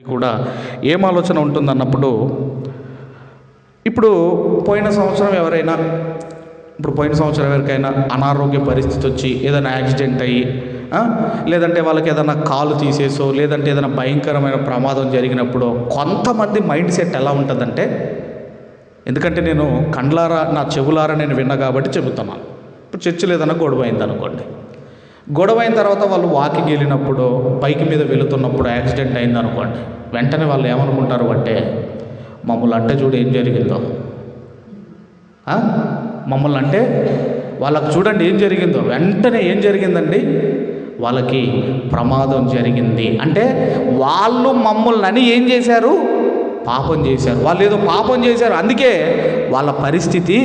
కూడా ఏం ఆలోచన ఉంటుందన్నప్పుడు, ఇప్పుడు పోయిన సంవత్సరం ఎవరికైనా అనారోగ్య పరిస్థితి వచ్చి ఏదైనా యాక్సిడెంట్ అయ్యి లేదంటే వాళ్ళకి ఏదైనా కాలు తీసేసో లేదంటే ఏదైనా భయంకరమైన ప్రమాదం జరిగినప్పుడు కొంతమంది మైండ్ సెట్ ఎలా ఉంటుందంటే, ఎందుకంటే నేను కండ్లారా నా చెవులారా నేను విన్నా కాబట్టి చెబుతున్నాను. ఇప్పుడు చర్చిలో ఏదైనా గొడవ అయింది అనుకోండి, గొడవ అయిన తర్వాత వాళ్ళు వాకింగ్ వెళ్ళినప్పుడు బైక్ మీద వెళుతున్నప్పుడు యాక్సిడెంట్ అయింది అనుకోండి, వెంటనే వాళ్ళు ఏమనుకుంటారు అంటే, మమ్మల్ని అంటే చూడు ఏం జరిగిందో, మమ్మల్ని అంటే వాళ్ళకి చూడండి ఏం జరిగిందో, వెంటనే ఏం జరిగిందండి, వాళ్ళకి ప్రమాదం జరిగింది అంటే వాళ్ళు మమ్మల్ని అని ఏం చేశారు, పాపం చేశారు, వాళ్ళు ఏదో పాపం చేశారు, అందుకే వాళ్ళ పరిస్థితి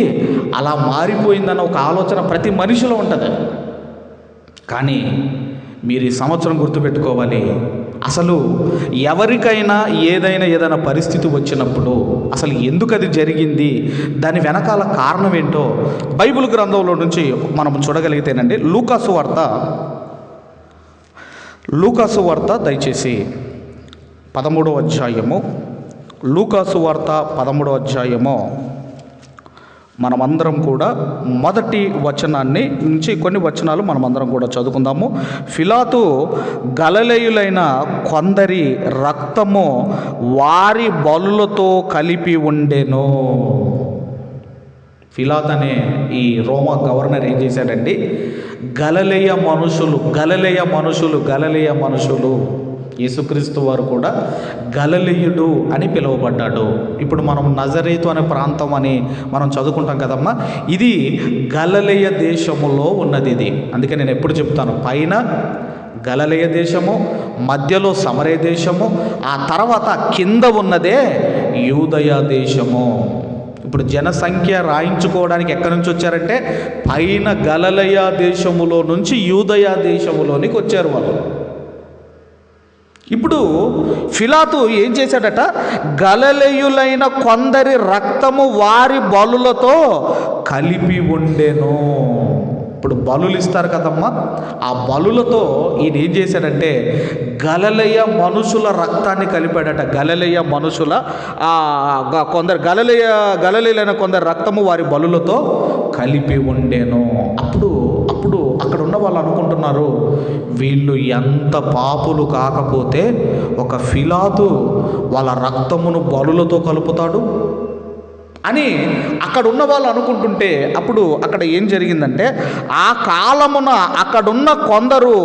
అలా మారిపోయిందన్న ఒక ఆలోచన ప్రతి మనిషిలో ఉంటుంది. కానీ మీరు ఈ సంవత్సరం గుర్తుపెట్టుకోవాలి, అసలు ఎవరికైనా ఏదైనా పరిస్థితి వచ్చినప్పుడు అసలు ఎందుకు అది జరిగింది, దాని వెనకాల కారణం ఏంటో బైబిల్ గ్రంథంలో నుంచి మనం చూడగలిగితేనండి, లూకాసు వార్త దయచేసి 13వ అధ్యాయము, లూకాసు వార్త 13వ అధ్యాయము, మనమందరం కూడా మొదటి వచనాన్ని నుంచి కొన్ని వచనాలు మనమందరం కూడా చదువుకుందాము. ఫిలాతు గలిలయులైన కొందరి రక్తము వారి బలులతో కలిపి ఉండెను. ఫిలాత్ అనే ఈ రోమా గవర్నర్ ఏం చేశాడండి, గలిలయ మనుషులు యేసుక్రీస్తు వారు కూడా గలిలయుడు అని పిలువబడ్డాడు. ఇప్పుడు మనం నజరేతు అనే ప్రాంతం అని మనం చదువుకుంటాం కదమ్మా, ఇది గలిలయ దేశములో ఉన్నది. ఇది అందుకే నేను ఎప్పుడు చెప్తాను, పైన గలిలయ దేశము, మధ్యలో సమరయ దేశము, ఆ తర్వాత కింద ఉన్నదే యూదయ దేశము. ఇప్పుడు జనసంఖ్య రాయించుకోవడానికి ఎక్కడి నుంచి వచ్చారంటే, పైన గలిలయ దేశములో నుంచి యూదయ దేశములోనికి వచ్చారు వాళ్ళు. ఇప్పుడు ఫిలాతు ఏం చేశాడట, గలిలయులైన కొందరి రక్తము వారి బలులతో కలిపి ఉండెను. ఇప్పుడు బలులు ఇస్తారు కదమ్మా, ఆ బలులతో ఈయన ఏం చేశాడంటే గలిలయ మనుషుల రక్తాన్ని కలిపాడట. గలిలయ మనుషుల గలిలయులైన కొందరు రక్తము వారి బలులతో కలిపి ఉండెను. అప్పుడు అక్కడ ఉన్న వాళ్ళు అనుకుంటున్నారు, వీళ్ళు ఎంత పాపులు కాకపోతే ఒక ఫిలాతు వాళ్ళ రక్తమును బలులతో కలుపుతాడు అని అక్కడ ఉన్న వాళ్ళు అనుకుంటుంటే, అప్పుడు అక్కడ ఏం జరిగిందంటే, ఆ కాలమున అక్కడున్న కొందరు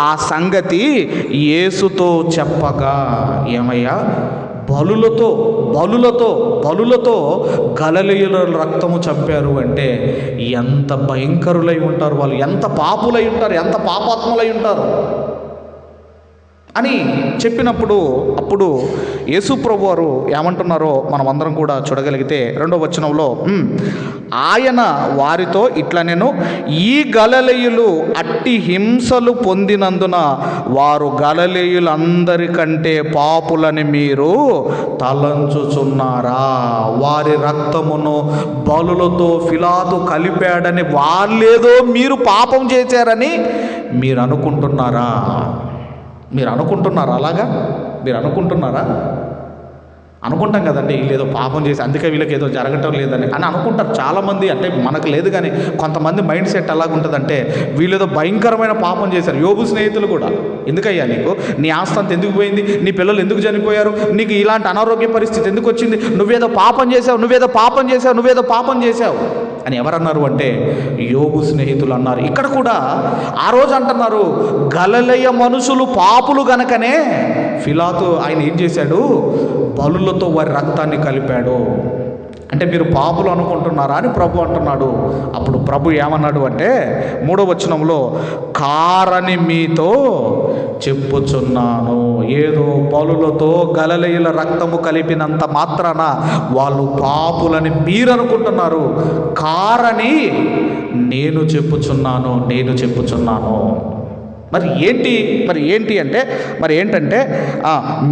ఆ సంగతి యేసుతో చెప్పగా, ఏమయ్యా బలులతో గలిలయుల రక్తము చంపారు అంటే ఎంత భయంకరులై ఉంటారు వాళ్ళు, ఎంత పాపులై ఉంటారు, ఎంత పాపాత్ములై ఉంటారు అని చెప్పినప్పుడు, అప్పుడు యేసు ప్రభు వారు ఏమంటున్నారో మనం అందరం కూడా చూడగలిగితే 2వ వచనంలో, ఆయన వారితో ఇట్లా, నేను ఈ గలిలయులు అట్టి హింసలు పొందినందున వారు గలిలయులందరికంటే పాపులని మీరు తలంచుచున్నారా? వారి రక్తమును బలులతో ఫిలాతు కలిపాడని వాళ్ళేదో మీరు పాపం చేశారని మీరు అనుకుంటున్నారా? అలాగా మీరు అనుకుంటున్నారా? అనుకుంటాం కదండి, వీళ్ళేదో పాపం చేసి అందుకే వీళ్ళకి ఏదో జరగటం లేదని అని అనుకుంటారు చాలామంది. అంటే మనకు లేదు కానీ కొంతమంది మైండ్ సెట్ ఎలాగుంటుందంటే, వీళ్ళేదో భయంకరమైన పాపం చేశారు. యోబు స్నేహితులు కూడా, ఎందుకయ్యా నీకు నీ ఆస్తి అంత ఎందుకు పోయింది, నీ పిల్లలు ఎందుకు చనిపోయారు, నీకు ఇలాంటి అనారోగ్య పరిస్థితి ఎందుకు వచ్చింది, నువ్వేదో పాపం చేశావు అని ఎవరన్నారు అంటే యోబు స్నేహితులు అన్నారు. ఇక్కడ కూడా ఆ రోజు అంటున్నారు, గలిలయ మనుషులు పాపులు గనకనే ఫిలాతు ఆయన ఏం చేశాడు, బలులతో వారి రక్తాన్ని కలిపాడు. అంటే మీరు పాపులు అనుకుంటున్నారా అని ప్రభు అంటున్నాడు. అప్పుడు ప్రభు ఏమన్నాడు అంటే 3వ వచనంలో, కారని మీతో చెప్పుచున్నాను. ఏదో బలులతో గలిలయుల రక్తము కలిపినంత మాత్రాన వాళ్ళు పాపులని మీరు అనుకుంటున్నారు, కారని నేను చెప్పుచున్నాను. మరి ఏంటంటే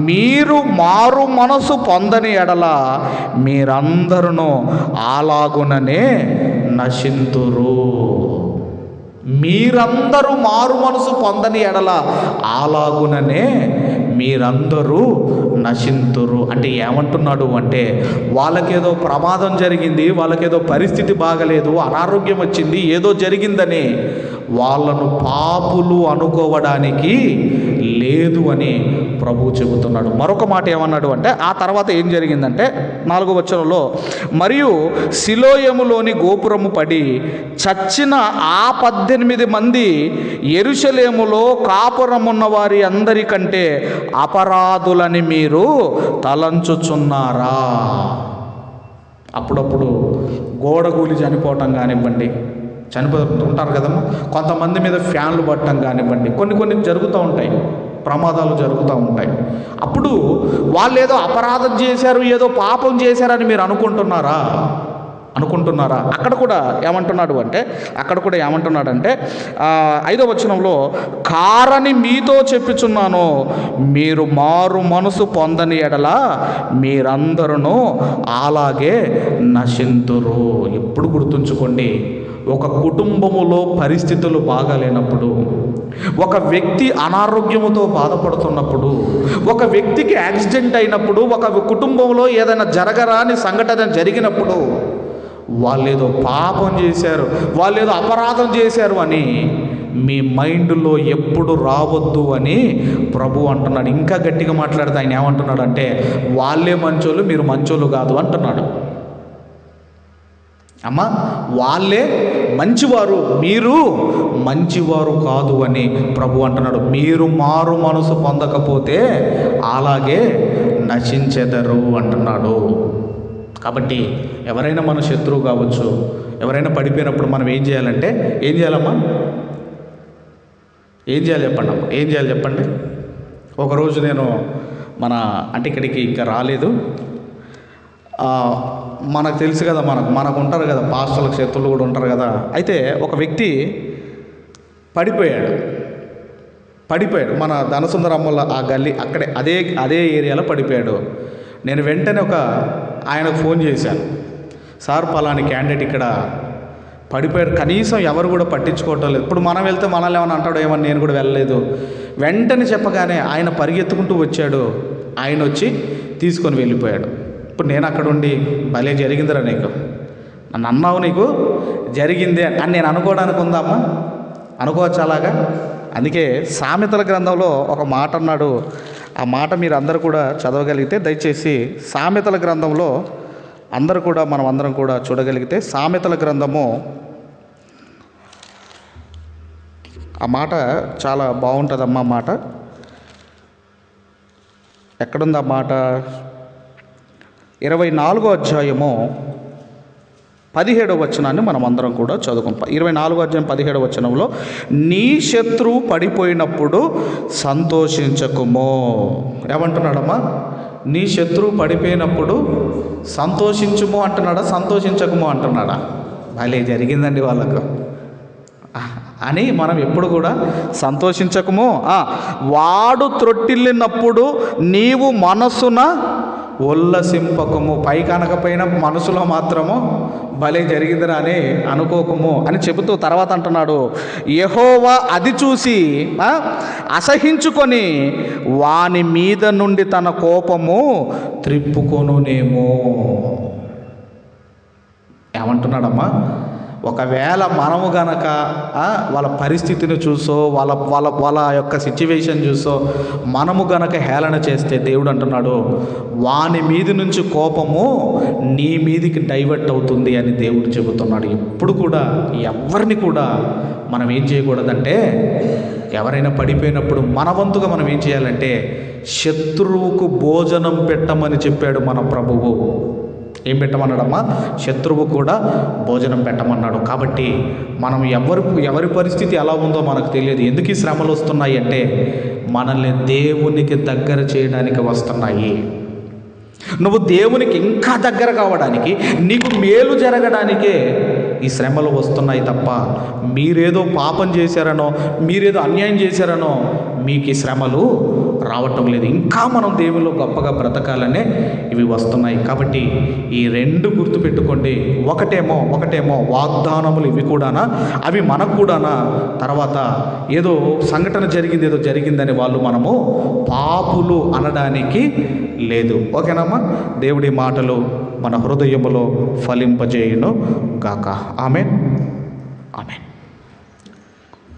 మీరు మారు మనసు పొందని ఎడల మీరందరూ అలాగుననే నశింతురు. మీరందరూ మారు మనసు పొందని ఎడల అలాగుననే మీరందరూ నశింతురు. అంటే ఏమంటున్నాడు అంటే, వాళ్ళకేదో ప్రమాదం జరిగింది, వాళ్ళకేదో పరిస్థితి బాగలేదు, అనారోగ్యం వచ్చింది, ఏదో జరిగిందని వాళ్ళను పాపులు అనుకోవడానికి లేదు అని ప్రభువు చెబుతున్నాడు. మరొక మాట ఏమన్నాడు అంటే, ఆ తర్వాత ఏం జరిగిందంటే 4వ వచనంలో, మరియు సిలోయములోని గోపురము పడి చచ్చిన ఆ 18 మంది యెరూషలేములో కాపురమున్న వారి అందరికంటే అపరాధులని మీరు తలంచుచున్నారా? అప్పుడప్పుడు గోడగూలి చనిపోవటం కానివ్వండి, చనిపోతుంటారు కదమ్మా, కొంతమంది మీద ఫ్యాన్లు పట్టడం కానివ్వండి, కొన్ని జరుగుతూ ఉంటాయి, ప్రమాదాలు జరుగుతూ ఉంటాయి. అప్పుడు వాళ్ళు ఏదో అపరాధం చేశారు, ఏదో పాపం చేశారని మీరు అనుకుంటున్నారా? అక్కడ కూడా ఏమంటున్నాడంటే 5వ వచనంలో, కారని మీతో చెప్పుచున్నాను, మీరు మారు మనసు పొందని ఎడల మీరందరూ అలాగే నశింతురు. ఎప్పుడు గుర్తుంచుకోండి, ఒక కుటుంబములో పరిస్థితులు బాగాలేనప్పుడు, ఒక వ్యక్తి అనారోగ్యముతో బాధపడుతున్నప్పుడు, ఒక వ్యక్తికి యాక్సిడెంట్ అయినప్పుడు, ఒక కుటుంబంలో ఏదైనా జరగరాని సంఘటన జరిగినప్పుడు, వాళ్ళేదో పాపం చేశారు, వాళ్ళేదో అపరాధం చేశారు అని మీ మైండ్లో ఎప్పుడు రావద్దు అని ప్రభు అంటున్నాడు. ఇంకా గట్టిగా మాట్లాడితే ఆయన ఏమంటున్నాడు అంటే, వాళ్ళే మంచోళ్ళు, మీరు మంచోళ్ళు కాదు అంటున్నాడు. అమ్మ, వాళ్ళే మంచివారు, మీరు మంచివారు కాదు అని ప్రభు అంటున్నాడు. మీరు మారు మనసు పొందకపోతే అలాగే నశించెదరు అంటున్నాడు. కాబట్టి ఎవరైనా మన శత్రువు కావచ్చు, ఎవరైనా పడిపోయినప్పుడు మనం ఏం చేయాలంటే, ఏం చేయాలమ్మా? ఏం చేయాలి చెప్పండి అమ్మ, ఏం చేయాలి చెప్పండి? ఒకరోజు నేను అంటే ఇక్కడికి ఇంకా రాలేదు, మనకు తెలుసు కదా, మనకు ఉంటారు కదా, పాస్టర్లకు శత్రువులు కూడా ఉంటారు కదా. అయితే ఒక వ్యక్తి పడిపోయాడు. మన ధనసుందరమ్మల ఆ గల్లీ అక్కడే అదే ఏరియాలో పడిపోయాడు. నేను వెంటనే ఆయనకు ఫోన్ చేశాను, సార్ పలాని క్యాండిడేట్ ఇక్కడ పడిపోయాడు, కనీసం ఎవరు కూడా పట్టించుకోవటం లేదు. ఇప్పుడు మనం వెళ్తే మనల్ని ఏమన్నా అంటాడో ఏమని నేను కూడా వెళ్ళలేదు. వెంటనే చెప్పగానే ఆయన పరిగెత్తుకుంటూ వచ్చాడు, ఆయన వచ్చి తీసుకొని వెళ్ళిపోయాడు. ఇప్పుడు నేను అక్కడ ఉండి, భలే జరిగిందిరా నీకు, నన్ను అన్నావు, నీకు జరిగిందే అని నేను అనుకోవడానికి ఉందమ్మా? అనుకోవచ్చు అలాగా? అందుకే సామెతల గ్రంథంలో ఒక మాట అన్నాడు, ఆ మాట మీరు అందరూ కూడా చదవగలిగితే దయచేసి సామెతల గ్రంథంలో అందరూ కూడా మనం అందరం కూడా చూడగలిగితే, సామెతల గ్రంథము ఆ మాట చాలా బాగుంటుందమ్మా. మాట ఎక్కడుంది ఆ మాట? 24వ అధ్యాయము 17వ వచనాన్ని మనం అందరం కూడా చదువుకుంటాం. 24వ అధ్యాయం 17వ వచనంలో, నీ శత్రువు పడిపోయినప్పుడు సంతోషించకుమో. ఏమంటున్నాడమ్మా? నీ శత్రువు పడిపోయినప్పుడు సంతోషించుము అంటున్నాడా, సంతోషించకుమో అంటున్నాడా? భలే జరిగిందండి వాళ్ళకు అని మనం ఎప్పుడు కూడా సంతోషించకము. వాడు త్రొట్టిల్లినప్పుడు నీవు మనసున ఉల్లసింపకము. పైకి అనకపోయినా మనసులో మాత్రము భలే జరిగిందిరా అని అనుకోకము అని చెబుతూ తర్వాత అంటున్నాడు, యెహోవా అది చూసి అసహించుకొని వాని మీద నుండి తన కోపము త్రిప్పుకొనునేమో. ఏమంటున్నాడమ్మా? ఒకవేళ మనము గనక వాళ్ళ పరిస్థితిని చూసో, వాళ్ళ యొక్క సిచ్యువేషన్ చూసో మనము గనక హేళన చేస్తే, దేవుడు అంటున్నాడు వాని మీది నుంచి కోపము నీ మీదికి డైవర్ట్ అవుతుంది అని దేవుడు చెబుతున్నాడు. ఎప్పుడు కూడా ఎవరిని కూడా మనం ఏం చేయకూడదంటే, ఎవరైనా పడిపోయినప్పుడు మన వంతుగా మనం ఏం చేయాలంటే, శత్రువుకు భోజనం పెట్టమని చెప్పాడు మన ప్రభువు. ఏం పెట్టమన్నాడమ్మా? శత్రువు కూడా భోజనం పెట్టమన్నాడు. కాబట్టి మనం ఎవరి పరిస్థితి ఎలా ఉందో మనకు తెలియదు. ఎందుకు ఈ శ్రమలు వస్తున్నాయి అంటే, మనల్ని దేవునికి దగ్గర చేయడానికి వస్తున్నాయి. నువ్వు దేవునికి ఇంకా దగ్గర కావడానికి, నీకు మేలు జరగడానికే ఈ శ్రమలు వస్తున్నాయి తప్ప మీరేదో పాపం చేశారనో, మీరేదో అన్యాయం చేశారనో మీకు ఈ శ్రమలు రావటం లేదు. ఇంకా మనం దేవుల్లో గొప్పగా బ్రతకాలనే ఇవి వస్తున్నాయి. కాబట్టి ఈ రెండు గుర్తుపెట్టుకోండి. ఒకటేమో వాగ్దానములు, ఇవి కూడానా, అవి మనకు కూడానా, తర్వాత ఏదో సంఘటన జరిగింది, ఏదో జరిగిందని మనము పాపులు అనడానికి లేదు. ఓకేనమ్మా? దేవుడి మాటలు మన హృదయములో ఫలింపజేయును గాక. ఆమేన్. ఆమేన్.